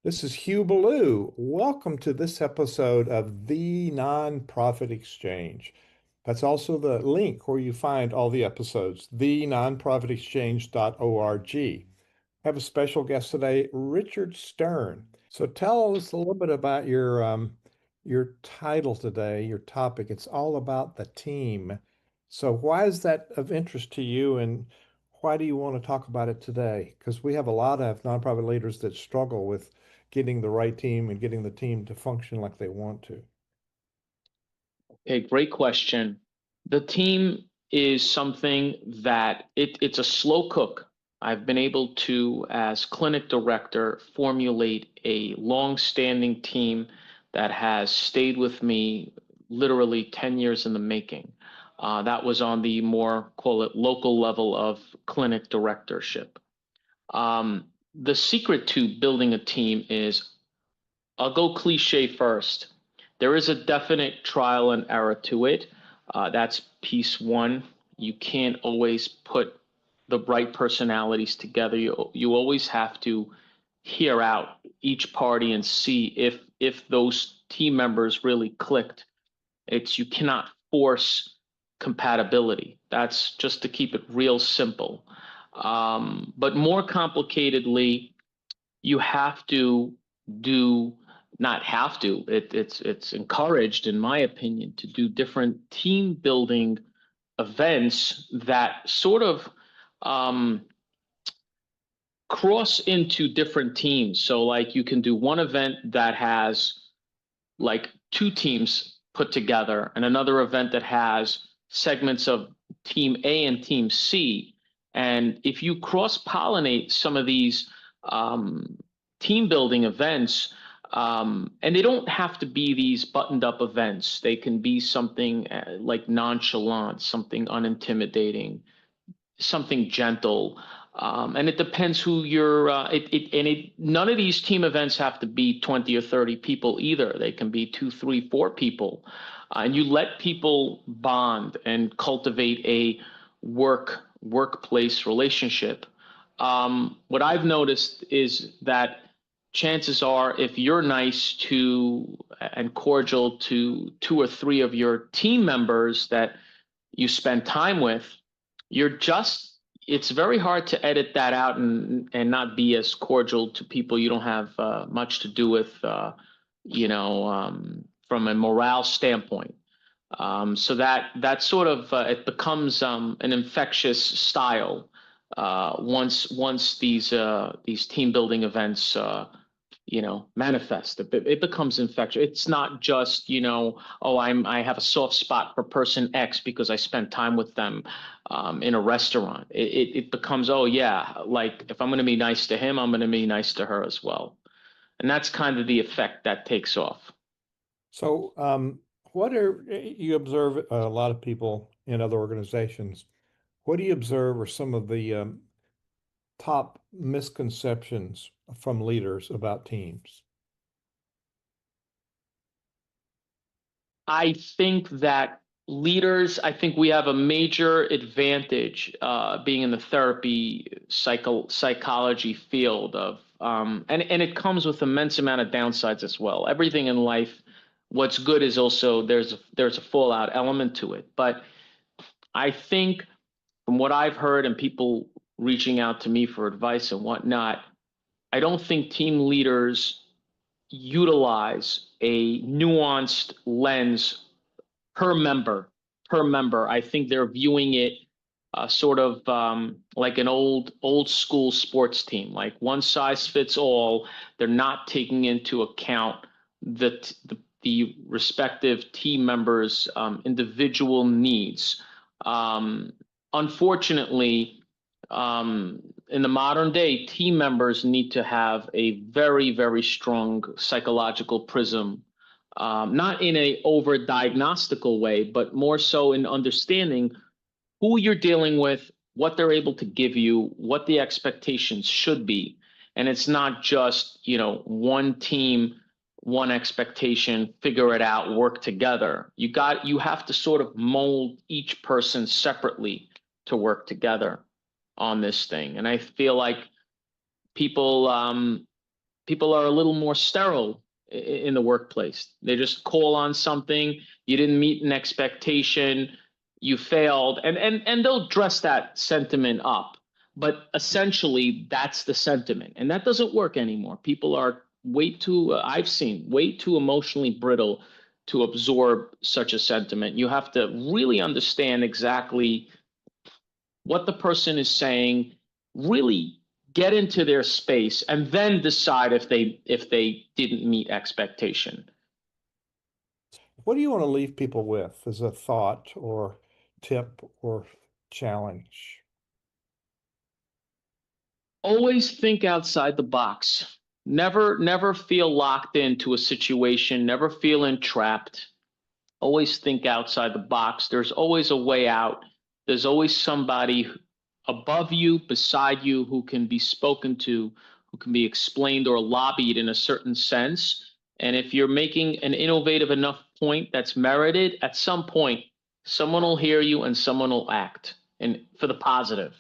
This is Hugh Ballew. Welcome to this episode of The Nonprofit Exchange. That's also the link where you find all the episodes, thenonprofitexchange.org. I have a special guest today, Richard Stern. So tell us a little bit about your title today, your topic. It's all about the team. So why is that of interest to you, and why do you want to talk about it today? Because we have a lot of nonprofit leaders that struggle with getting the right team and getting the team to function like they want to. Okay, great question. The team is something that it's a slow cook. I've been able to, as clinic director, formulate a long-standing team that has stayed with me literally 10 years in the making. That was on the more, call it, local level of clinic directorship. The secret to building a team is, I'll go cliche first. There is a definite trial and error to it. That's piece one. You can't always put the right personalities together. You always have to hear out each party and see if those team members really clicked. You cannot force compatibility. That's just to keep it real simple. But more complicatedly, you have to do not have to it's encouraged, in my opinion, to do different team building events that sort of um, cross into different teams. So like you can do one event that has like two teams put together and another event that has segments of team A and team C. And if you cross pollinate some of these team building events, and they don't have to be these buttoned up events, they can be something like nonchalant, something unintimidating, something gentle. And it depends who you're. None of these team events have to be 20 or 30 people either. They can be 2, 3, 4 people, and you let people bond and cultivate a workplace relationship. What I've noticed is that chances are, if you're nice to and cordial to 2 or 3 of your team members that you spend time with, you're just it's very hard to edit that out and not be as cordial to people you don't have much to do with, from a morale standpoint. So that sort of it becomes an infectious style once these team building events manifest. It becomes infectious. It's not just, oh, I have a soft spot for person X because I spent time with them in a restaurant. It becomes, oh yeah, like if I'm going to be nice to him, I'm going to be nice to her as well. And that's kind of the effect that takes off. So, what are you observe a lot of people in other organizations? What do you observe are some of the top misconceptions from leaders about teams? I think we have a major advantage being in the therapy psychology field of, and it comes with immense amount of downsides as well. Everything in life, what's good is also there's a fallout element to it. But I think from what I've heard and people reaching out to me for advice and whatnot, I don't think team leaders utilize a nuanced lens per member per member. I think they're viewing it sort of like an old school sports team, like one size fits all. They're not taking into account the respective team members' individual needs. Um, Unfortunately, in the modern day, team members need to have a very, very strong psychological prism, not in a over diagnostical way, but more so in understanding who you're dealing with, what they're able to give you, what the expectations should be. And it's not just, one team, one expectation, figure it out, work together. You have to sort of mold each person separately to work together on this thing. And I feel like people people are a little more sterile in the workplace. They just call on something, you didn't meet an expectation, you failed, and they'll dress that sentiment up. But essentially, that's the sentiment, and that doesn't work anymore. People are way too, I've seen, way too emotionally brittle to absorb such a sentiment. You have to really understand exactly what the person is saying, really get into their space, and then decide if they didn't meet expectation. What do you want to leave people with as a thought or tip or challenge? Always think outside the box. Never feel locked into a situation, never feel entrapped. Always think outside the box. There's always a way out. There's always somebody above you, beside you, who can be spoken to, who can be explained or lobbied in a certain sense. And if you're making an innovative enough point that's merited, at some point, someone will hear you and someone will act and for the positive.